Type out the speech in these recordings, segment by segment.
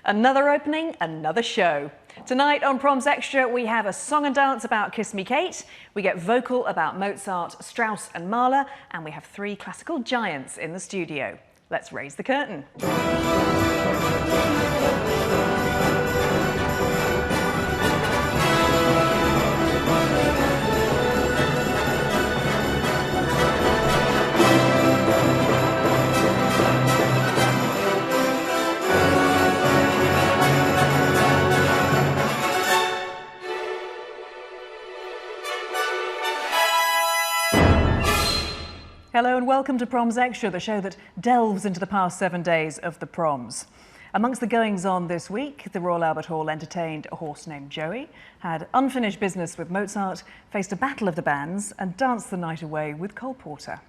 Another opening, another show. Tonight on Proms Extra, we have a song and dance about Kiss Me Kate, we get vocal about Mozart, Strauss and Mahler, and we have three classical giants in the studio. Let's raise the curtain. Hello and welcome to Proms Extra, the show that delves into the past 7 days of the proms. Amongst the goings-on this week, the Royal Albert Hall entertained a horse named Joey, had unfinished business with Mozart, faced a battle of the bands and danced the night away with Cole Porter.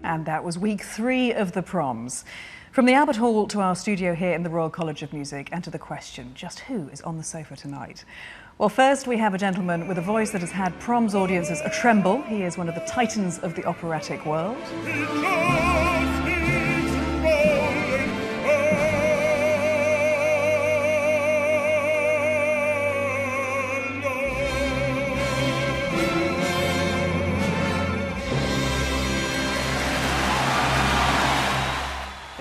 And that was week 3 of the proms. From the Albert Hall to our studio here in the Royal College of Music, and to the question, just who is on the sofa tonight? Well, first we have a gentleman with a voice that has had proms audiences a tremble. He is one of the titans of the operatic world.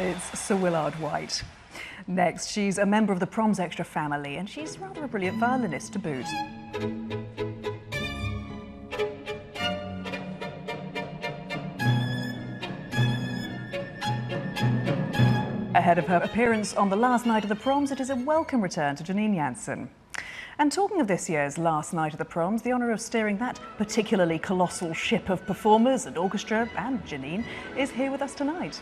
It's Sir Willard White. Next, she's a member of the Proms Extra family, and she's rather a brilliant violinist to boot. Ahead of her appearance on the last night of the proms, it is a welcome return to Janine Jansen. And talking of this year's last night of the proms, the honour of steering that particularly colossal ship of performers and orchestra, and Janine, is here with us tonight.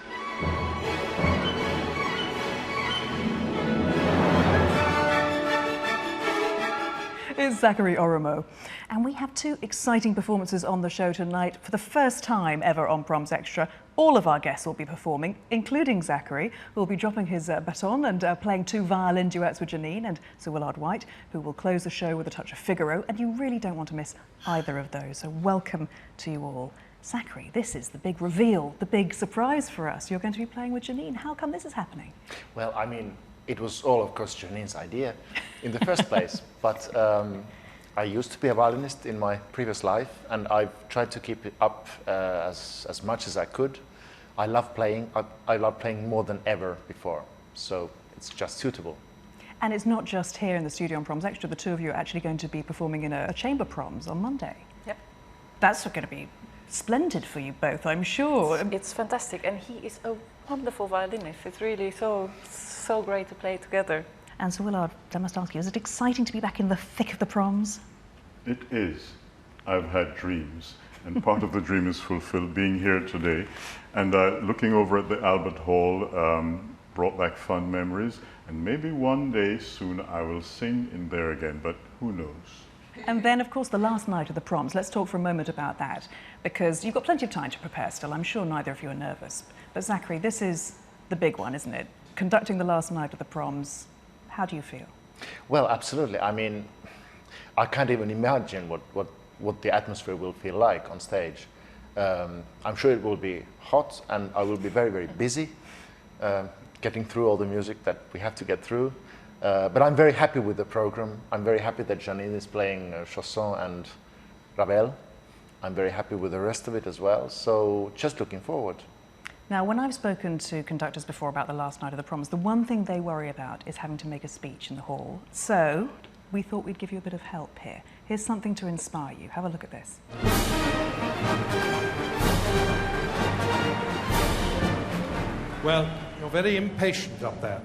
It's Zachary Oromo. And we have 2 exciting performances on the show tonight. For the first time ever on Proms Extra, all of our guests will be performing, including Zachary, who will be dropping his baton and playing 2 violin duets with Janine, and Sir Willard White, who will close the show with a touch of Figaro, and you really don't want to miss either of those. So welcome to you all. Zachary, this is the big reveal, the big surprise for us. You're going to be playing with Janine. How come this is happening? Well, I mean, it was all, of course, Janine's idea in the first place, but I used to be a violinist in my previous life, and I've tried to keep it up as much as I could. I love playing. I love playing more than ever before, so it's just suitable. And it's not just here in the studio on Proms Extra. The 2 of you are actually going to be performing in a chamber proms on Monday. Yep. That's going to be splendid for you both, I'm sure. It's fantastic, and he is a wonderful violinist. It's really so great to play together. And Sir Willard, I must ask you, is it exciting to be back in the thick of the proms? It is. I've had dreams, and part of the dream is fulfilled being here today. And looking over at the Albert Hall brought back fun memories, and maybe one day soon I will sing in there again, but who knows? And then, of course, the last night of the proms. Let's talk for a moment about that, because you've got plenty of time to prepare still. I'm sure neither of you are nervous. But Zachary, this is the big one, isn't it? Conducting the last night of the proms, how do you feel? Well, absolutely. I mean, I can't even imagine what the atmosphere will feel like on stage. I'm sure it will be hot, and I will be very, very busy getting through all the music that we have to get through. But I'm very happy with the program. I'm very happy that Janine is playing Chausson and Ravel. I'm very happy with the rest of it as well. So just looking forward. Now, when I've spoken to conductors before about the last night of the Proms, the one thing they worry about is having to make a speech in the hall. So we thought we'd give you a bit of help here. Here's something to inspire you. Have a look at this. Well, you're very impatient up there.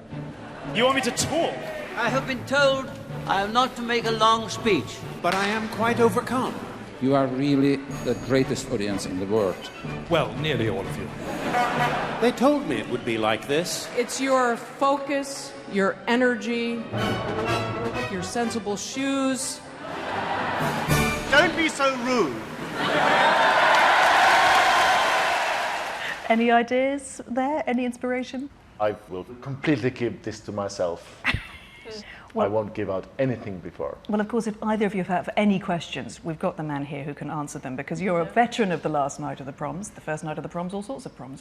You want me to talk? I have been told I am not to make a long speech. But I am quite overcome. You are really the greatest audience in the world. Well, nearly all of you. They told me it would be like this. It's your focus, your energy, your sensible shoes. Don't be so rude. Any ideas there? Any inspiration? I will completely keep this to myself. I won't give out anything before. Well, of course, if either of you have any questions, we've got the man here who can answer them, because you're a veteran of the last night of the Proms, the first night of the Proms, all sorts of Proms.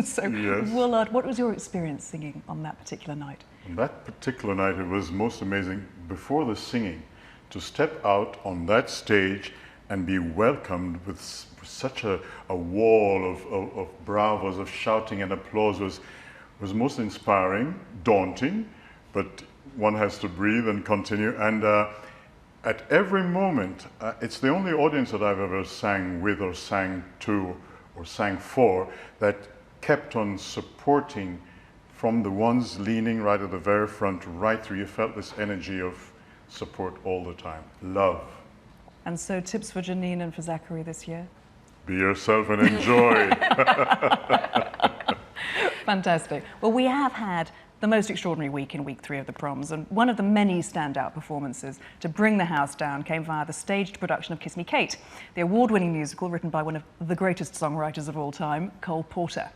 So, Yes. Willard, what was your experience singing on that particular night? On that particular night, it was most amazing, before the singing, to step out on that stage and be welcomed with such a wall of bravos, of shouting and applause was most inspiring, daunting, but one has to breathe and continue. And at every moment, it's the only audience that I've ever sang with or sang to or sang for that kept on supporting, from the ones leaning right at the very front right through. You felt this energy of support all the time. Love. And so tips for Janine and for Zachary this year? Be yourself and enjoy. Fantastic. Well, we have had the most extraordinary week in week 3 of the Proms, and one of the many standout performances to bring the house down came via the staged production of Kiss Me Kate, the award-winning musical written by one of the greatest songwriters of all time, Cole Porter.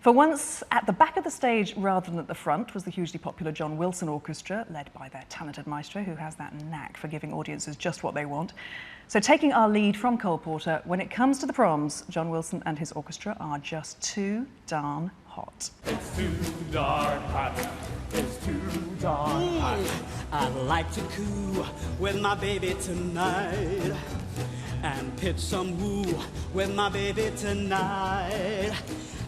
For once, at the back of the stage rather than at the front was the hugely popular John Wilson Orchestra, led by their talented maestro, who has that knack for giving audiences just what they want. So taking our lead from Cole Porter, when it comes to the Proms, John Wilson and his orchestra are just too darn hot. It's too darn hot. It's too darn hot. I'd like to coo with my baby tonight and pitch some woo with my baby tonight.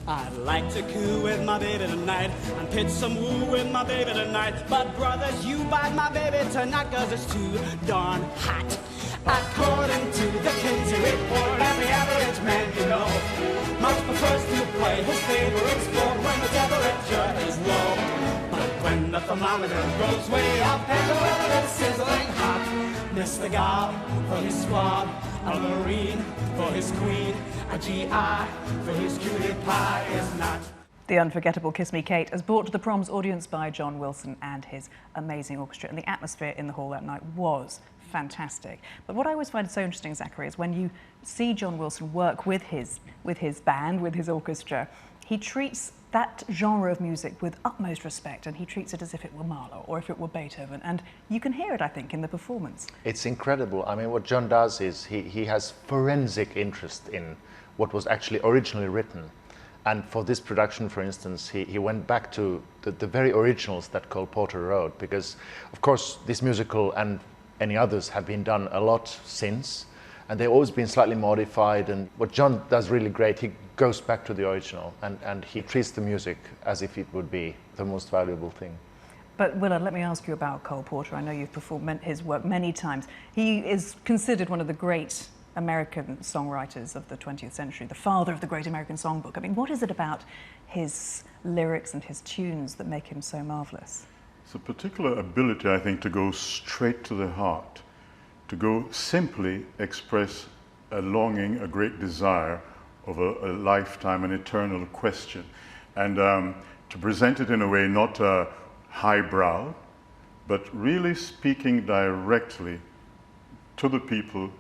I'd like to coo with my baby tonight and pitch some woo with my baby tonight. But brothers, you bite my baby tonight, 'cause it's too darn hot. According to the Kinsey report, every average man you know much prefers to play his favorite sport when the temperature is low. But when the thermometer goes way up and the weather is sizzling hot, Mr. Gob for his squad, a Marine for his queen, a GI for his cutie pie is not. The unforgettable Kiss Me Kate is brought to the Proms audience by John Wilson and his amazing orchestra, and the atmosphere in the hall that night was fantastic. But what I always find so interesting, Zachary, is when you see John Wilson work with his band, with his orchestra, he treats that genre of music with utmost respect, and he treats it as if it were Mahler or if it were Beethoven, and you can hear it, I think, in the performance. It's incredible. I mean, what John does is he has forensic interest in what was actually originally written. And for this production, for instance, he went back to the very originals that Cole Porter wrote, because, of course, this musical and any others have been done a lot since, and they've always been slightly modified. And what John does really great, he goes back to the original, and he treats the music as if it would be the most valuable thing. But Willard, let me ask you about Cole Porter. I know you've performed his work many times. He is considered one of the great American songwriters of the 20th century, the father of the great American songbook. I mean, what is it about his lyrics and his tunes that make him so marvelous? It's a particular ability, I think, to go straight to the heart, to go simply express a longing, a great desire of a lifetime, an eternal question, and to present it in a way not highbrow, but really speaking directly to the people,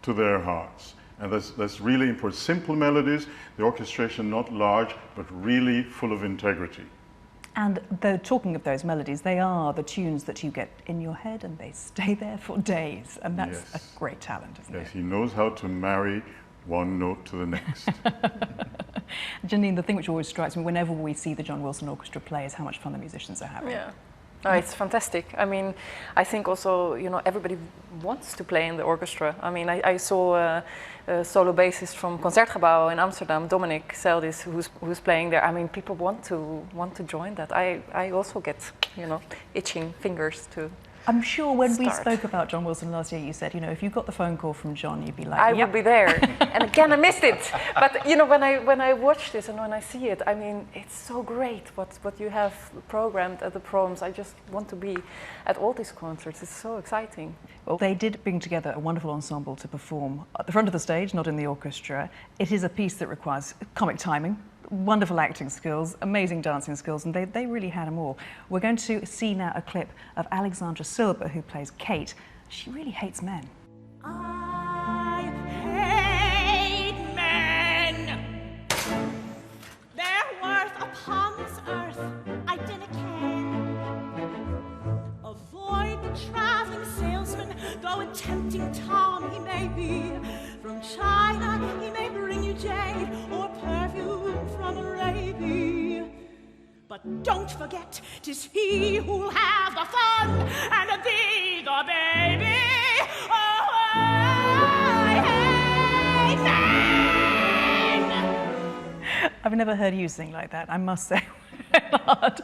to their hearts. And that's really important. Simple melodies, the orchestration not large, but really full of integrity. And though talking of those melodies, they are the tunes that you get in your head and they stay there for days. And that's Yes. a great talent, isn't Yes, it? he knows how to marry one note to the next. Janine, the thing which always strikes me whenever we see the John Wilson Orchestra play is how much fun the musicians are having. Yeah. Oh, it's fantastic. I mean, I think also, you know, everybody wants to play in the orchestra. I mean, I saw a solo bassist from Concertgebouw in Amsterdam, Dominic Seldis, who's playing there. I mean, people want to join that. I also get, you know, itching fingers to. I'm sure when we start. spoke about John Wilson last year, you said, you know, if you got the phone call from John, you'd be like, I yep. would be there. And again, I missed it. But you know, when I watch this and when I see it, I mean, it's so great what you have programmed at the Proms. I just want to be at all these concerts. It's so exciting. Well, they did bring together a wonderful ensemble to perform at the front of the stage, not in the orchestra. It is a piece that requires comic timing, wonderful acting skills, amazing dancing skills, and they really had them all. We're going to see now a clip of Alexandra Silber, who plays Kate. She really hates men. I hate men. Their worth upon this earth I dinna ken. Avoid the traveling salesman, though a tempting Tom he may be. From China he may bring you jade or perfume from Arabia. But don't forget, 'tis he who'll have the fun and thee the baby. Oh, I hate men! I've never heard you sing like that, I must say. But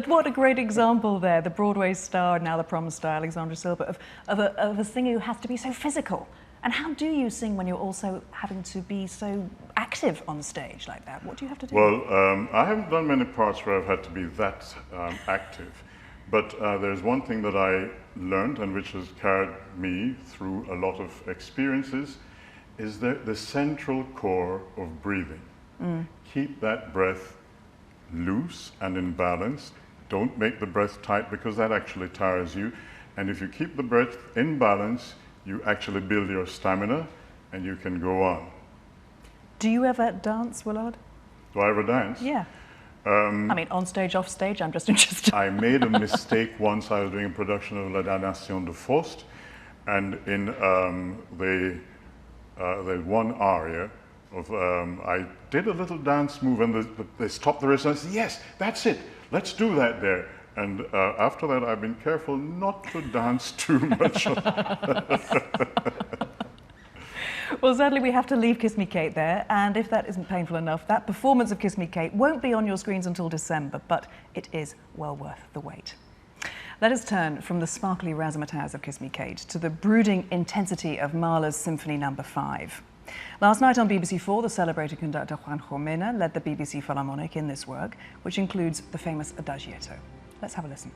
what a great example there, the Broadway star, now the Proms star, Alexandra Silber, of a singer who has to be so physical. And how do you sing when you're also having to be so active on stage like that? What do you have to do? Well, I haven't done many parts where I've had to be that active. But there's one thing that I learned and which has carried me through a lot of experiences is the central core of breathing. Keep that breath loose and in balance. Don't make the breath tight because that actually tires you. And if you keep the breath in balance, you actually build your stamina and you can go on. Do you ever dance, Willard? Do I ever dance? Yeah. I mean, on stage, off stage, I'm just interested. I made a mistake once. I was doing a production of La Damnation de Faust, and in the one aria of, I did a little dance move and they stopped the rest and I said, yes, that's it, let's do that there. And after that, I've been careful not to dance too much. Well, sadly, we have to leave Kiss Me Kate there, and if that isn't painful enough, that performance of Kiss Me Kate won't be on your screens until December, but it is well worth the wait. Let us turn from the sparkly razzmatazz of Kiss Me Kate to the brooding intensity of Mahler's Symphony No. 5. Last night on BBC4, the celebrated conductor Juan Jomena led the BBC Philharmonic in this work, which includes the famous Adagietto. Let's have a listen.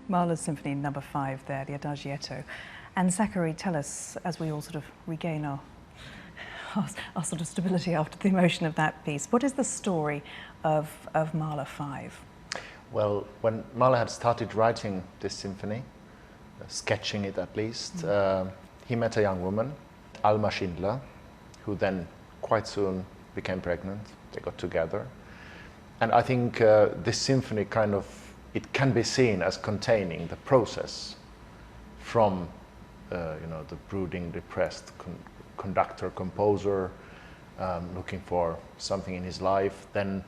Mahler's Symphony No. 5 there, the Adagietto. And Zachary, tell us, as we all sort of regain our sort of stability after the emotion of that piece, what is the story of Mahler 5? Well, when Mahler had started writing this symphony, sketching it at least, he met a young woman, Alma Schindler, who then quite soon became pregnant. They got together. And I think this symphony kind of, it can be seen as containing the process from the brooding, depressed conductor, composer, looking for something in his life, then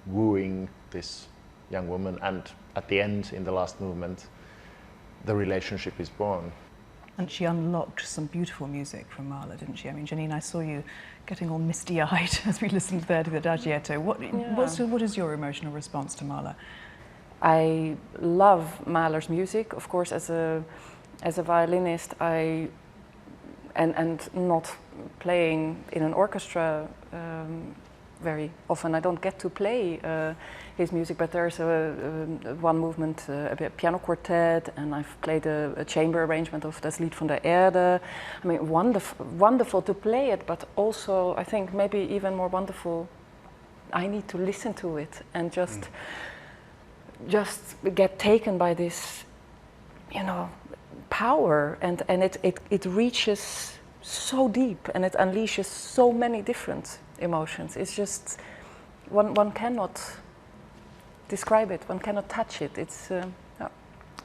wooing this young woman, and at the end, in the last movement, the relationship is born. And she unlocked some beautiful music from Mahler, didn't she? I mean, Janine, I saw you getting all misty-eyed as we listened there to the Adagietto. What is your emotional response to Mahler? I love Mahler's music, of course, as a violinist. And not playing in an orchestra. very often I don't get to play his music, but there's one movement, a piano quartet, and I've played a chamber arrangement of Das Lied von der Erde. I mean, wonderful to play it, but also I think maybe even more wonderful, I need to listen to it and just get taken by this, you know, power, and it reaches so deep and it unleashes so many different emotions. It's just one cannot describe it, one cannot touch it. It's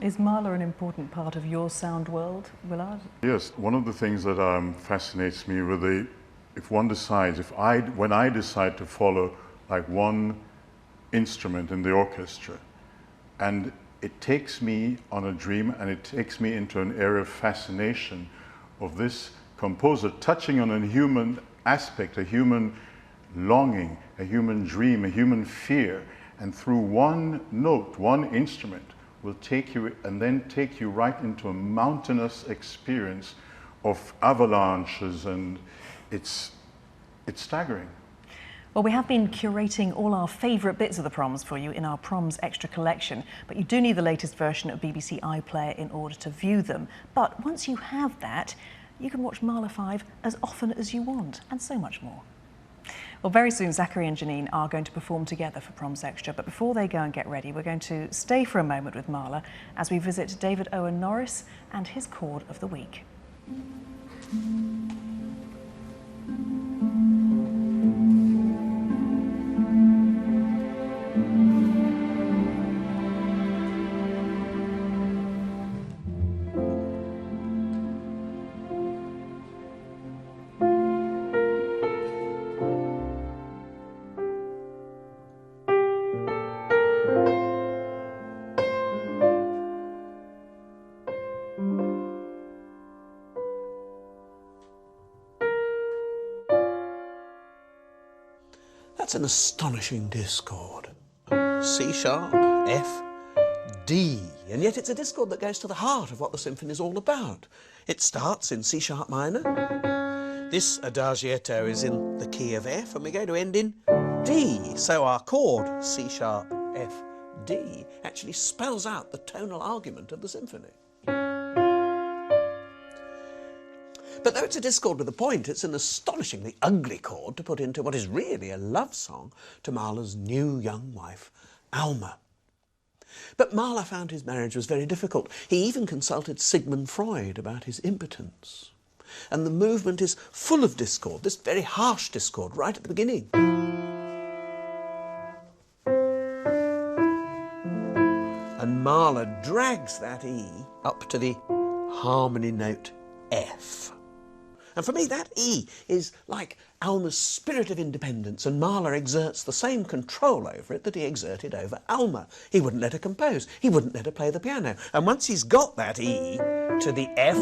Is Mahler an important part of your sound world, Willard? Yes, one of the things that fascinates me with if one decides, when I decide to follow like one instrument in the orchestra, and it takes me on a dream and it takes me into an area of fascination of this composer touching on a human aspect, a human longing, a human dream, a human fear, and through one note, one instrument will take you and then take you right into a mountainous experience of avalanches, and it's staggering. Well, we have been curating all our favourite bits of the Proms for you in our Proms Extra collection, but you do need the latest version of BBC iPlayer in order to view them. But once you have that, you can watch Mahler 5 as often as you want, and so much more. Well, very soon Zachary and Janine are going to perform together for Proms Extra, but before they go and get ready, we're going to stay for a moment with Mahler as we visit David Owen Norris and his chord of the week. That's an astonishing discord. C sharp, F, D, and yet it's a discord that goes to the heart of what the symphony is all about. It starts in C sharp minor. This adagietto is in the key of F, and we're going to end in D. So our chord, C sharp, F, D, actually spells out the tonal argument of the symphony. But though it's a discord with a point, it's an astonishingly ugly chord to put into what is really a love song to Mahler's new young wife, Alma. But Mahler found his marriage was very difficult. He even consulted Sigmund Freud about his impotence. And the movement is full of discord, this very harsh discord right at the beginning. And Mahler drags that E up to the harmony note F. And for me, that E is like Alma's spirit of independence, and Mahler exerts the same control over it that he exerted over Alma. He wouldn't let her compose. He wouldn't let her play the piano. And once he's got that E to the F,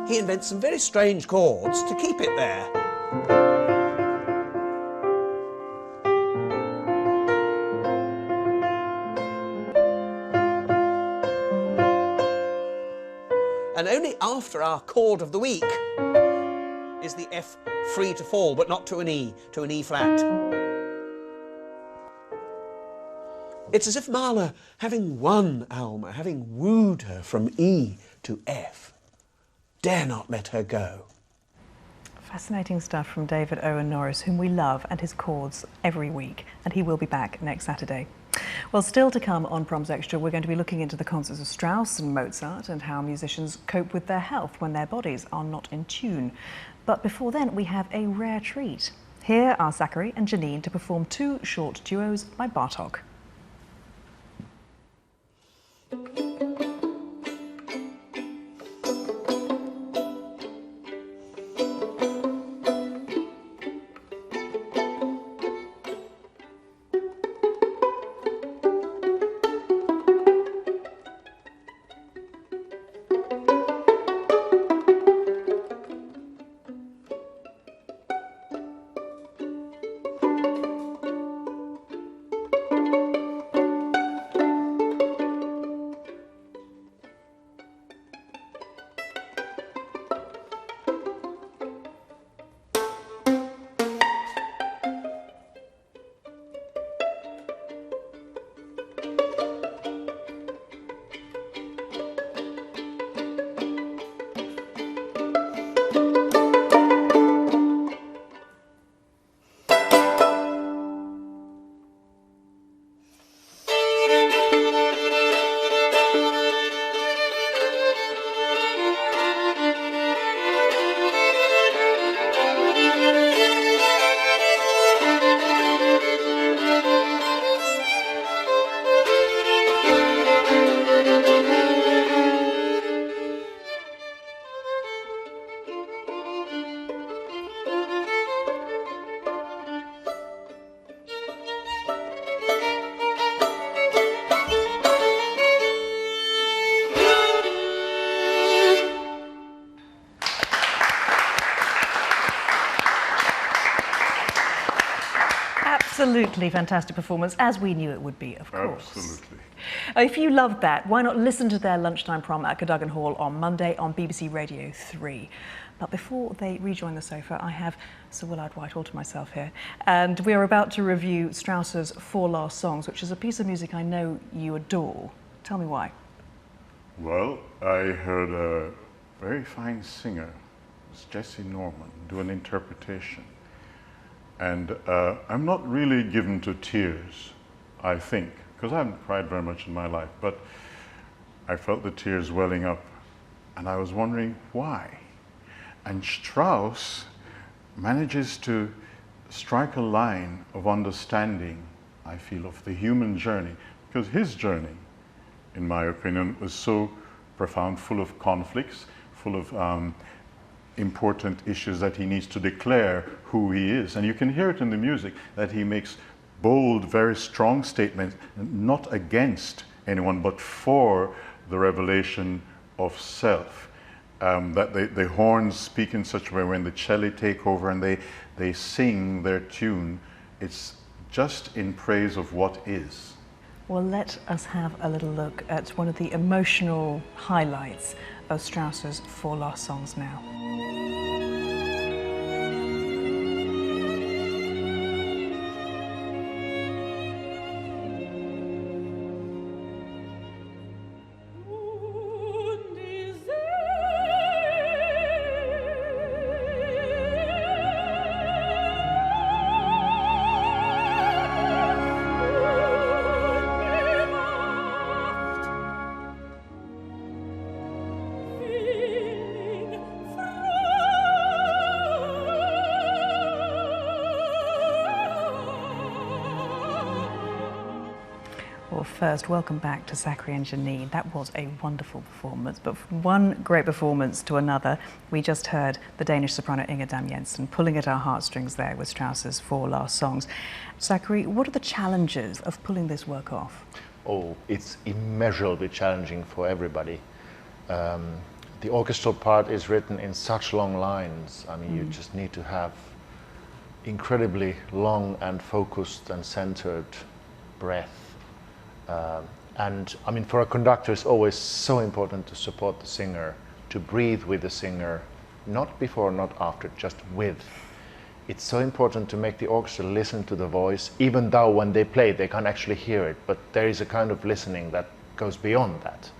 he invents some very strange chords to keep it there. And only after our chord of the week is the F free to fall, but not to an E flat. It's as if Mahler, having won Alma, having wooed her from E to F, dare not let her go. Fascinating stuff from David Owen Norris, whom we love, and his chords every week, and he will be back next Saturday. Well, still to come on Proms Extra, we're going to be looking into the concerts of Strauss and Mozart and how musicians cope with their health when their bodies are not in tune. But before then, we have a rare treat. Here are Zachary and Janine to perform two short duos by Bartók. absolutely fantastic performance, as we knew it would be, of course. Absolutely. If you loved that, why not listen to their lunchtime prom at Cadogan Hall on Monday on BBC Radio 3. But before they rejoin the sofa, I have Sir Willard Whitehall to myself here, and we are about to review Strauss's 4 Last Songs, which is a piece of music I know you adore. Tell me why. Well, I heard a very fine singer, it's Jesse Norman, do an interpretation. And I'm not really given to tears, I think, because I haven't cried very much in my life, but I felt the tears welling up, and I was wondering why. And Strauss manages to strike a line of understanding, I feel, of the human journey, because his journey, in my opinion, was so profound, full of conflicts, full of important issues that he needs to declare who he is. And you can hear it in the music that he makes bold, very strong statements, not against anyone, but for the revelation of self. That the horns speak in such a way when the cello take over and they sing their tune, it's just in praise of what is. Well, let us have a little look at one of the emotional highlights of Strauss's 4 Last Songs now. Well, first, welcome back to Zachary and Janine. That was a wonderful performance, but from one great performance to another, we just heard the Danish soprano Inger Dam Jensen pulling at our heartstrings there with Strauss's 4 Last Songs. Zachary, what are the challenges of pulling this work off? Oh, it's immeasurably challenging for everybody. The orchestral part is written in such long lines. I mean, you just need to have incredibly long and focused and centered breath. And I mean, for a conductor, it's always so important to support the singer, to breathe with the singer, not before, not after, just with. It's so important to make the orchestra listen to the voice, even though when they play, they can't actually hear it. But there is a kind of listening that goes beyond that,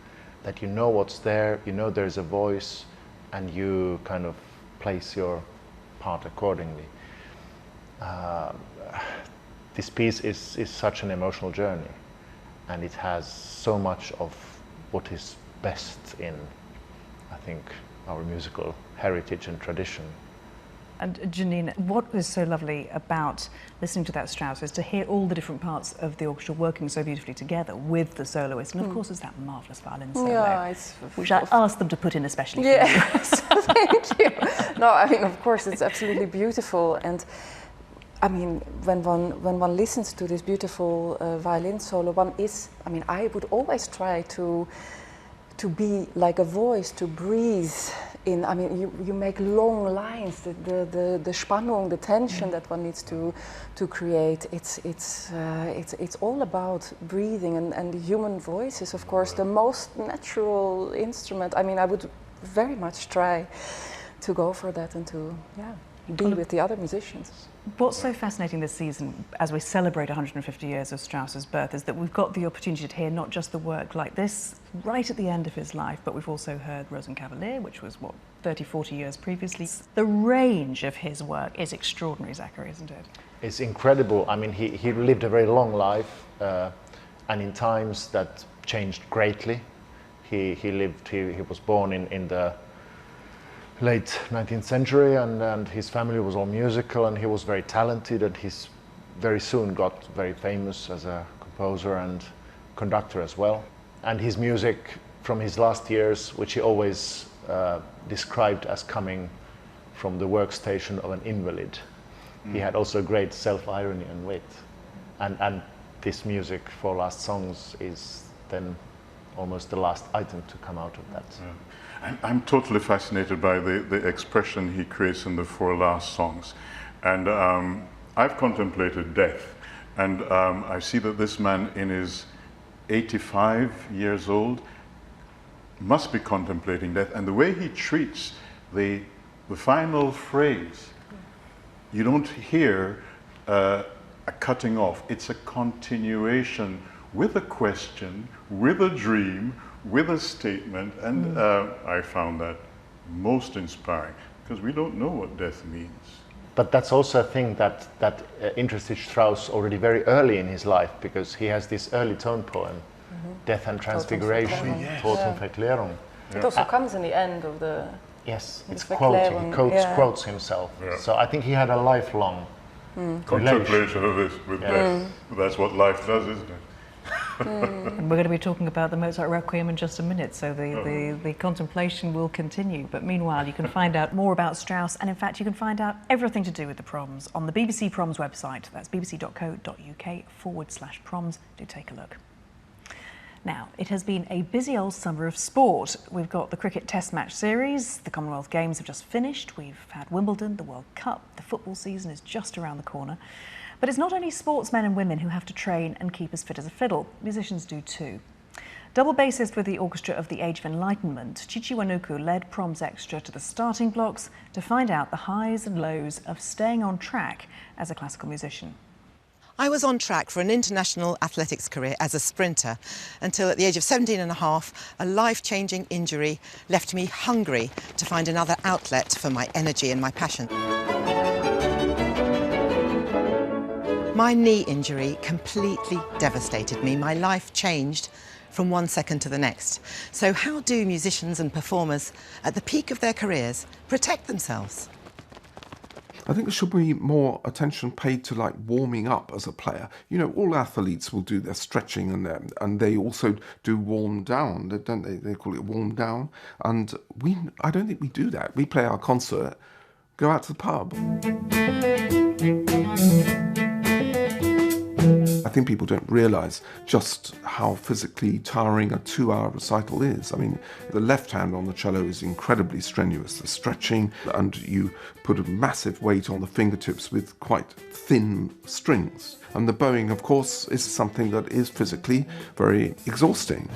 that you know what's there, you know there's a voice, and you kind of place your part accordingly. This piece is such an emotional journey. And it has so much of what is best in, I think, our musical heritage and tradition. And Janine, what is so lovely about listening to that Strauss is to hear all the different parts of the orchestra working so beautifully together with the soloist. And of course, it's that marvellous violin solo, which I asked them to put in especially for you. Yes, thank you. No, I mean, of course, it's absolutely beautiful. And I mean, when one listens to this beautiful violin solo, I would always try to be like a voice, to breathe in. I mean, you make long lines, the Spannung, the tension that one needs to create. It's all about breathing, and the human voice is, of course, the most natural instrument. I mean, I would very much try to go for that and to be with the other musicians. What's so fascinating this season, as we celebrate 150 years of Strauss's birth, is that we've got the opportunity to hear not just the work like this right at the end of his life, but we've also heard Rosenkavalier, which was, 30, 40 years previously. The range of his work is extraordinary, Zachary, isn't it? It's incredible. I mean, he lived a very long life, and in times that changed greatly. He was born in the late 19th century, and his family was all musical, and he was very talented, and he's very soon got very famous as a composer and conductor as well. And his music from his last years, which he always described as coming from the workstation of an invalid. He had also great self-irony and wit. And this music, 4 Last Songs, is then almost the last item to come out of that. I'm totally fascinated by the expression he creates in the 4 Last Songs. And I've contemplated death And I see that this man in his 85 years old must be contemplating death. And the way he treats the final phrase, you don't hear a cutting off. It's a continuation with a question, with a dream, with a statement. And I found that most inspiring, because we don't know what death means. But that's also a thing that interested Strauss already very early in his life, because he has this early tone poem, Death and Transfiguration, Totenverklärung. It also comes in the end of the... Yes, it's quoting, quotes himself. Yeah. So I think he had a lifelong contemplation of this with death. That's what life does, isn't it? And we're going to be talking about the Mozart Requiem in just a minute, so the contemplation will continue. But meanwhile, you can find out more about Strauss, and in fact, you can find out everything to do with the Proms on the BBC Proms website. That's bbc.co.uk/proms. Do take a look. Now, it has been a busy old summer of sport. We've got the cricket test match series, the Commonwealth Games have just finished, we've had Wimbledon, the World Cup, the football season is just around the corner. But it's not only sportsmen and women who have to train and keep as fit as a fiddle, musicians do too. Double bassist with the Orchestra of the Age of Enlightenment, Chichi Wanuku led Proms Extra to the starting blocks to find out the highs and lows of staying on track as a classical musician. I was on track for an international athletics career as a sprinter until at the age of 17 and a half, a life-changing injury left me hungry to find another outlet for my energy and my passion. My knee injury completely devastated me. My life changed from one second to the next. So how do musicians and performers at the peak of their careers protect themselves? I think there should be more attention paid to like warming up as a player. You know, all athletes will do their stretching and they also do warm down, don't they? They call it warm down. And I don't think we do that. We play our concert, go out to the pub. I think people don't realise just how physically tiring a 2-hour recital is. I mean, the left hand on the cello is incredibly strenuous, the stretching, and you put a massive weight on the fingertips with quite thin strings. And the bowing, of course, is something that is physically very exhausting.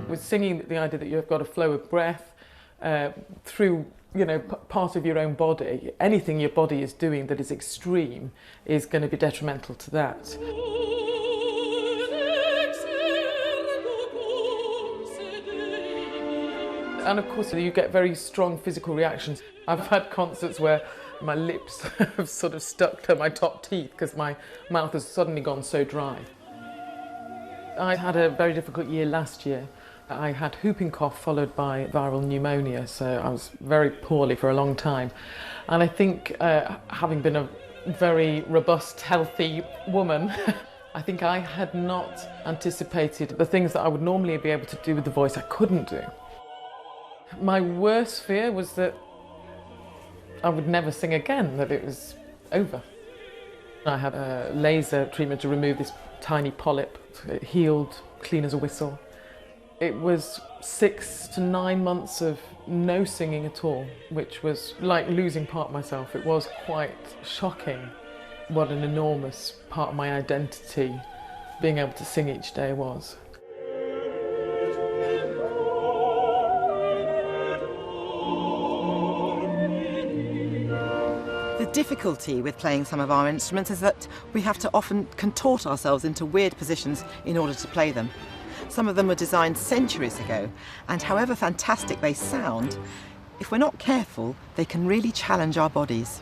With singing, the idea that you've got a flow of breath through part of your own body, anything your body is doing that is extreme is going to be detrimental to that. And of course you get very strong physical reactions. I've had concerts where my lips have sort of stuck to my top teeth because my mouth has suddenly gone so dry. I had a very difficult year last year. I had whooping cough followed by viral pneumonia, so I was very poorly for a long time. And I think having been a very robust, healthy woman, I think I had not anticipated the things that I would normally be able to do with the voice I couldn't do. My worst fear was that I would never sing again, that it was over. I had a laser treatment to remove this tiny polyp. It healed clean as a whistle. It was 6 to 9 months of no singing at all, which was like losing part of myself. It was quite shocking what an enormous part of my identity being able to sing each day was. The difficulty with playing some of our instruments is that we have to often contort ourselves into weird positions in order to play them. Some of them were designed centuries ago, and however fantastic they sound, if we're not careful, they can really challenge our bodies.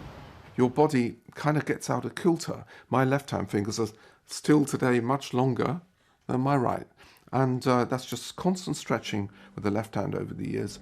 Your body kind of gets out of kilter. My left-hand fingers are still today much longer than my right, and that's just constant stretching with the left hand over the years.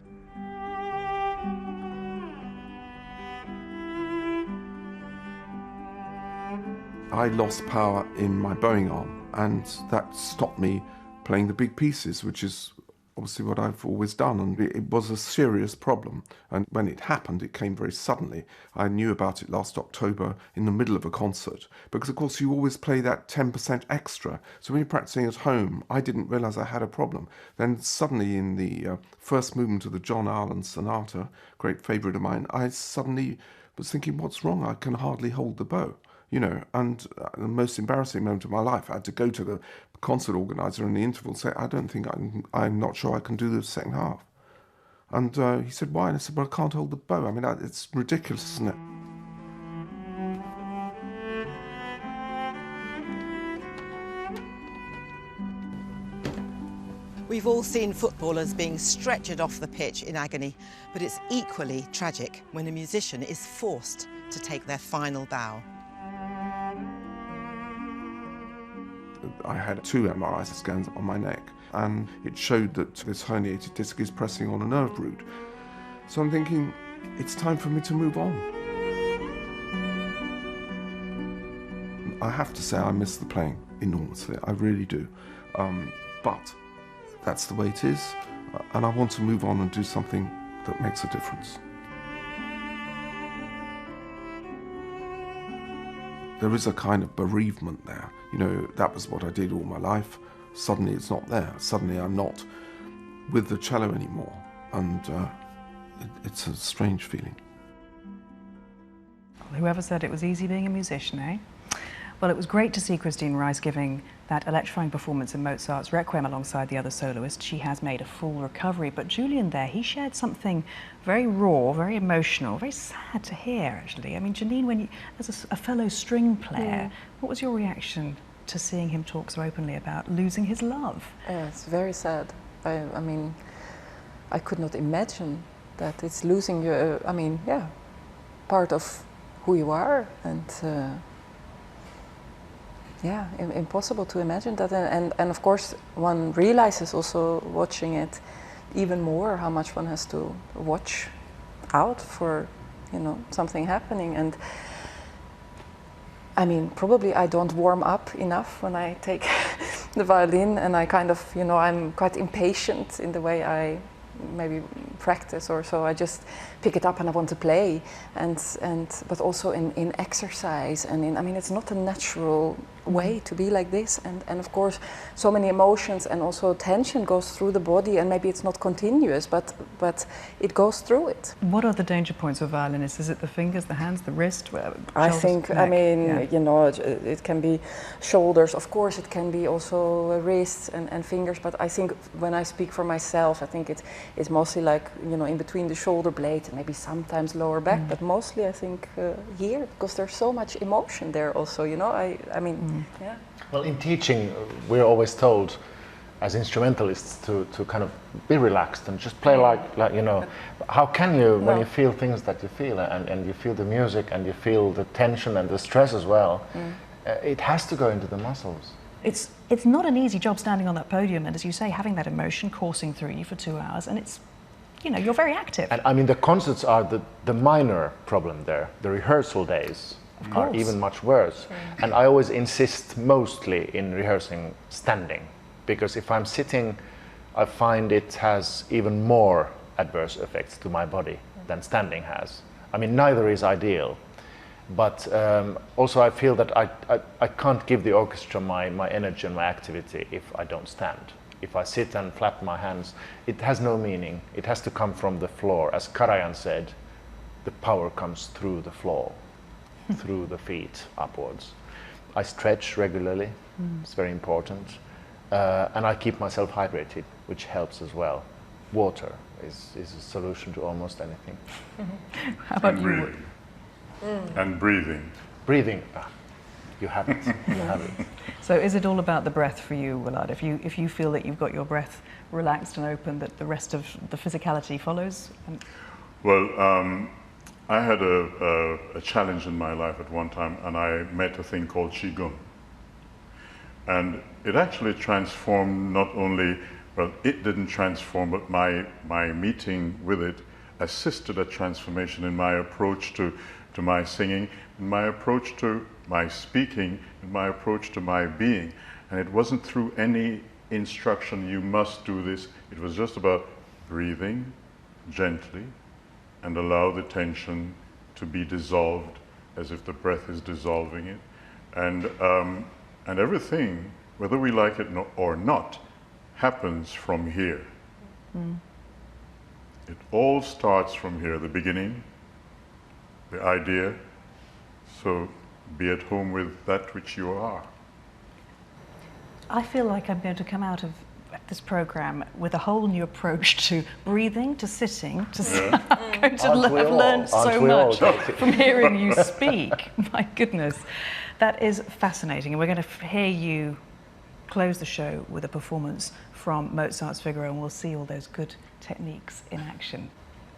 I lost power in my bowing arm, and that stopped me playing the big pieces, which is obviously what I've always done, and it was a serious problem. And when it happened, it came very suddenly. I knew about it last October in the middle of a concert, because of course you always play that 10% extra. So when you're practicing at home, I didn't realise I had a problem. Then suddenly in the first movement of the John Arlen Sonata, great favourite of mine, I suddenly was thinking, what's wrong? I can hardly hold the bow, you know. And the most embarrassing moment of my life, I had to go to the concert organizer in the interval and say, I don't think I'm not sure I can do the second half. And he said, why? And I said, well, I can't hold the bow. I mean, it's ridiculous, isn't it? We've all seen footballers being stretchered off the pitch in agony, but it's equally tragic when a musician is forced to take their final bow. I had 2 MRI scans on my neck, and it showed that this herniated disc is pressing on a nerve root. So I'm thinking, it's time for me to move on. I have to say I miss the playing enormously, I really do. But that's the way it is, and I want to move on and do something that makes a difference. There is a kind of bereavement there. You know, that was what I did all my life. Suddenly it's not there. Suddenly I'm not with the cello anymore, and it's a strange feeling. Whoever said it was easy being a musician, eh? Well, it was great to see Christine Rice giving that electrifying performance in Mozart's Requiem alongside the other soloists. She has made a full recovery, but Julian there, he shared something very raw, very emotional, very sad to hear, actually. I mean, Janine, when you, as a fellow string player, what was your reaction to seeing him talk so openly about losing his love? Yeah, it's very sad. I mean, I could not imagine that it's losing your, I mean, yeah, part of who you are, and yeah, impossible to imagine that. And of course, one realizes also watching it even more how much one has to watch out for, you know, something happening. And I mean, probably I don't warm up enough when I take the violin, and I kind of, you know, I'm quite impatient in the way I maybe practice or so. I just pick it up and I want to play, but also in exercise and in, I mean, it's not a natural way to be like this, and of course so many emotions and also tension goes through the body, and maybe it's not continuous, but it goes through it. What are the danger points of violinists? Is it the fingers, the hands, the wrist? I think, neck? I mean, yeah. you know, it can be shoulders, of course, it can be also wrists and fingers, but I think when I speak for myself, I think it's mostly like, you know, in between the shoulder blade and maybe sometimes lower back, but mostly I think here, because there's so much emotion there also, you know, I mean, yeah. Well, in teaching, we're always told as instrumentalists to kind of be relaxed and just play like you know. How can you when you feel things that you feel, and you feel the music and you feel the tension and the stress as well, it has to go into the muscles. It's not an easy job standing on that podium and, as you say, having that emotion coursing through you for 2 hours, and it's, you know, you're very active. And I mean, the concerts are the minor problem there. The rehearsal days are even much worse. And I always insist mostly in rehearsing standing, because if I'm sitting, I find it has even more adverse effects to my body than standing has. I mean, neither is ideal, but also I feel that I can't give the orchestra my energy and my activity if I don't stand. If I sit and flap my hands, it has no meaning. It has to come from the floor. As Karajan said, the power comes through the floor, through the feet upwards. I stretch regularly, it's very important. And I keep myself hydrated, which helps as well. Water is a solution to almost anything. How about you? Breathing. And breathing. Breathing. You have it. You have it. So is it all about the breath for you, Willard? If you feel that you've got your breath relaxed and open, that the rest of the physicality follows? Well, I had a challenge in my life at one time, and I met a thing called Qigong. And it actually transformed not only, well, it didn't transform, but my meeting with it assisted a transformation in my approach to my singing, in my approach to my speaking, in my approach to my being. And it wasn't through any instruction, you must do this. It was just about breathing gently and allow the tension to be dissolved as if the breath is dissolving it. And everything, whether we like it or not, happens from here. It all starts from here, the beginning, the idea. So be at home with that which you are. I feel like I'm going to come out of this programme with a whole new approach to breathing, to sitting, to I'm going to have learned so much from hearing you speak. My goodness, that is fascinating. And we're going to hear you close the show with a performance from Mozart's Figaro, and we'll see all those good techniques in action.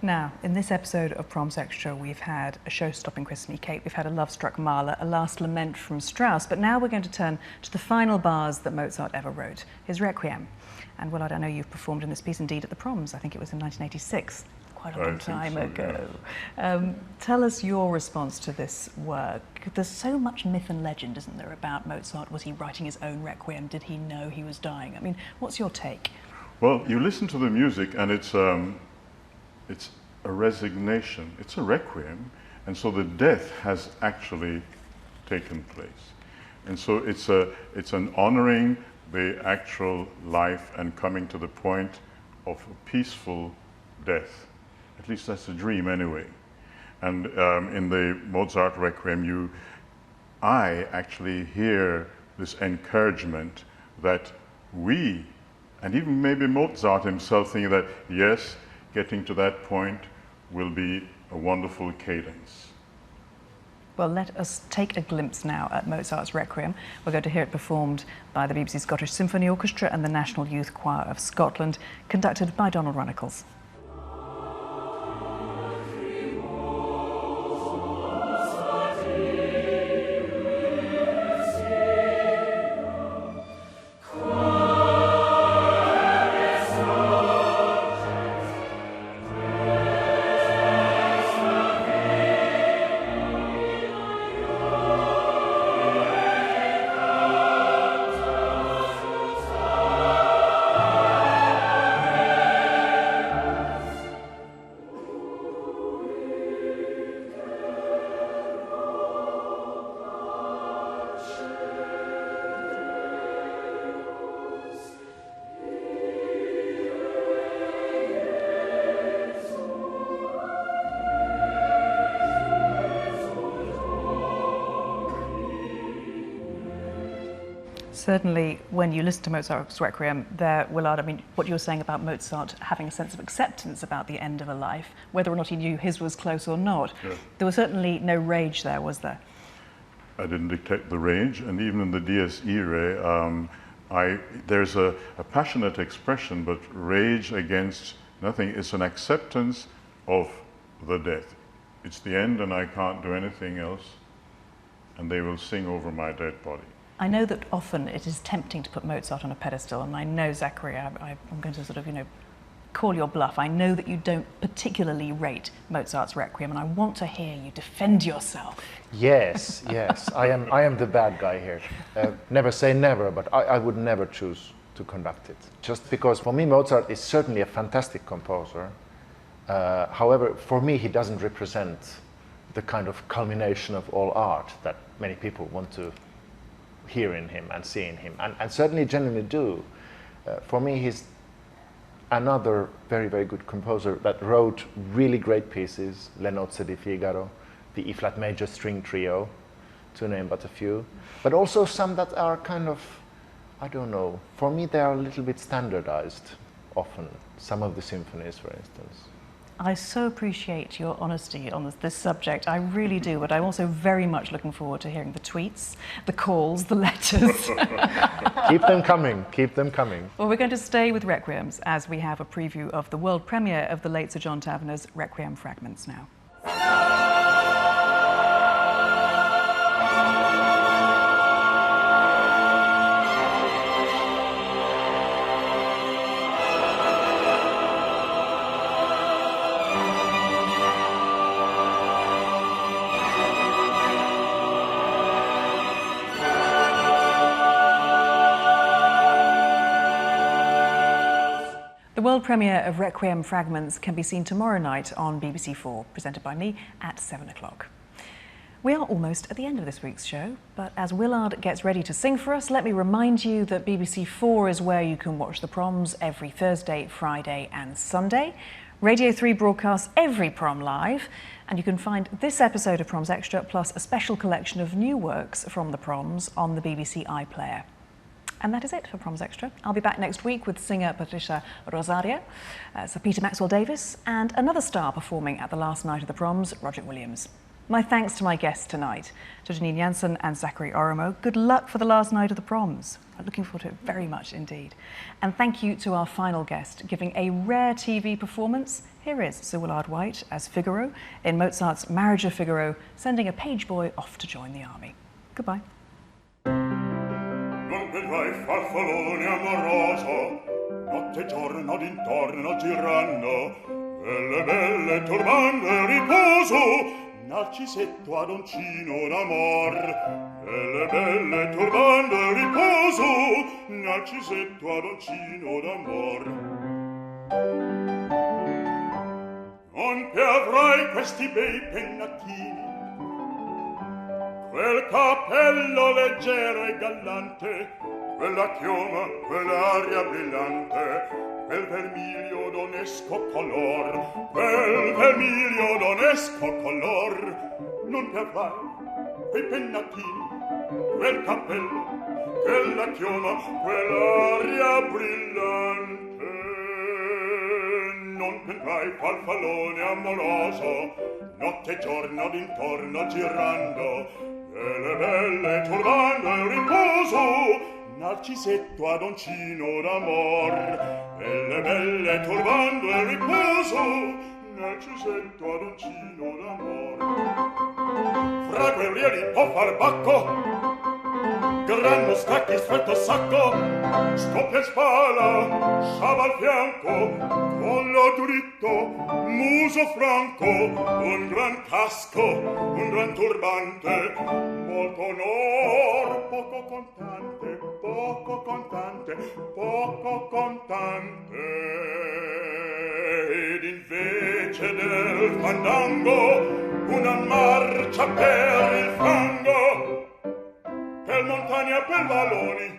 Now, in this episode of Proms Extra, we've had a show-stopping Christine Kate, we've had a love-struck Mahler, a last lament from Strauss, but now we're going to turn to the final bars that Mozart ever wrote, his Requiem. And Willard, I know you've performed in this piece indeed at the Proms. I think it was in 1986, quite a long time ago. Yeah. Tell us your response to this work. There's so much myth and legend, isn't there, about Mozart? Was he writing his own Requiem? Did he know he was dying? I mean, what's your take? Well, you listen to the music and it's a resignation. It's a requiem, and so the death has actually taken place. And so it's an honoring the actual life and coming to the point of a peaceful death. At least that's a dream anyway. And in the Mozart Requiem, I actually hear this encouragement that we, and even maybe Mozart himself, thinking that, yes, getting to that point will be a wonderful cadence. Well, let us take a glimpse now at Mozart's Requiem. We're going to hear it performed by the BBC Scottish Symphony Orchestra and the National Youth Choir of Scotland, conducted by Donald Runnicles. Certainly, when you listen to Mozart's Requiem, there, Willard, I mean, what you were saying about Mozart having a sense of acceptance about the end of a life, whether or not he knew his was close or not, there was certainly no rage there, was there? I didn't detect the rage, and even in the Dies Irae, there's a passionate expression, but rage against nothing. It's an acceptance of the death. It's the end, and I can't do anything else, and they will sing over my dead body. I know that often it is tempting to put Mozart on a pedestal, and I know, Zachary, I'm going to sort of, call your bluff. I know that you don't particularly rate Mozart's Requiem, and I want to hear you defend yourself. Yes, yes, I am the bad guy here. Never say never, but I would never choose to conduct it. Just because for me Mozart is certainly a fantastic composer. However, for me he doesn't represent the kind of culmination of all art that many people want to hear in him and see in him, and certainly genuinely do. For me, he's another very, very good composer that wrote really great pieces, Le Nozze di Figaro, the E-flat major string trio, to name but a few, but also some that are kind of, I don't know, for me they are a little bit standardized often, some of the symphonies, for instance. I so appreciate your honesty on this subject. I really do, but I'm also very much looking forward to hearing the tweets, the calls, the letters. Keep them coming, keep them coming. Well, we're going to stay with Requiems as we have a preview of the world premiere of the late Sir John Tavener's Requiem Fragments now. The world premiere of Requiem Fragments can be seen tomorrow night on BBC4, presented by me at 7 o'clock. We are almost at the end of this week's show, but as Willard gets ready to sing for us, let me remind you that BBC4 is where you can watch the Proms every Thursday, Friday and Sunday. Radio 3 broadcasts every prom live, and you can find this episode of Proms Extra plus a special collection of new works from the Proms on the BBC iPlayer. And that is it for Proms Extra. I'll be back next week with singer Patricia Rosario, Sir Peter Maxwell-Davies, and another star performing at the last night of the Proms, Roger Williams. My thanks to my guests tonight, to Janine Jansen and Zachary Oromo. Good luck for the last night of the Proms. I'm looking forward to it very much indeed. And thank you to our final guest, giving a rare TV performance. Here is Sir Willard White as Figaro in Mozart's Marriage of Figaro, sending a page boy off to join the army. Goodbye. Non vedrai farfallone amoroso, notte e giorno d'intorno girando, belle belle turbando riposo, Narcisetto adoncino d'amor, belle belle turbando riposo, Narcisetto adoncino d'amor. Non te avrai questi bei pennacchini, quel cappello leggero e gallante, quella chioma, quell'aria brillante, quel vermiglio d'onesco color, quel vermiglio d'onesco color. Non ti avrai quei pennacchini, quel cappello, quella chioma, quell'aria brillante. Non vedrai farfallone amoroso, notte e giorno d'intorno girando, belle belle turbando il riposo, Narcisetto adoncino d'amor, belle belle turbando il riposo, Narcisetto adoncino d'amor. Fra quelli lì può far bacco, gran mostacchi stretto sacco, scoppia in spalla, sciaba al fianco, collo dritto, muso franco, un gran casco, un gran turbante, molto onor, poco contante, poco contante, poco contante. Ed invece del fandango una marcia per il fango, per montagna, per valloni,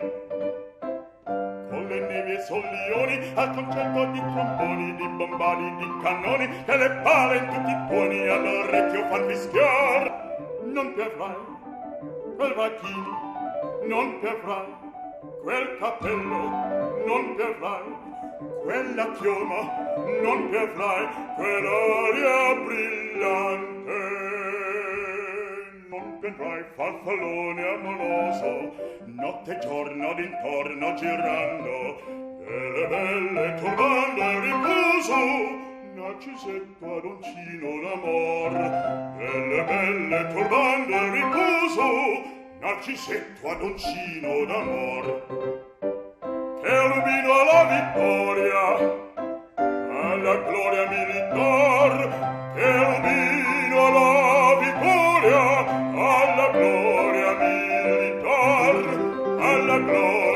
con le nevi e sollioni, al concerto di tromboni, di bombari, di cannoni, che le pale in tutti i tuoni all'orecchio fan fischiar. Non ti avrai quel vacchini, non ti avrai quel cappello, non ti avrai quella chioma, non ti avrai quell'aria brillante. Non vedrai farfallone amoroso, notte e giorno d'intorno girando, belle belle turbando il riposo, Narcisetto adoncino d'amor, belle belle turbando il riposo, Narcisetto adoncino d'amor. Che rubino alla vittoria, alla gloria militar, che rubino alla vittoria, alla gloria militar, alla gloria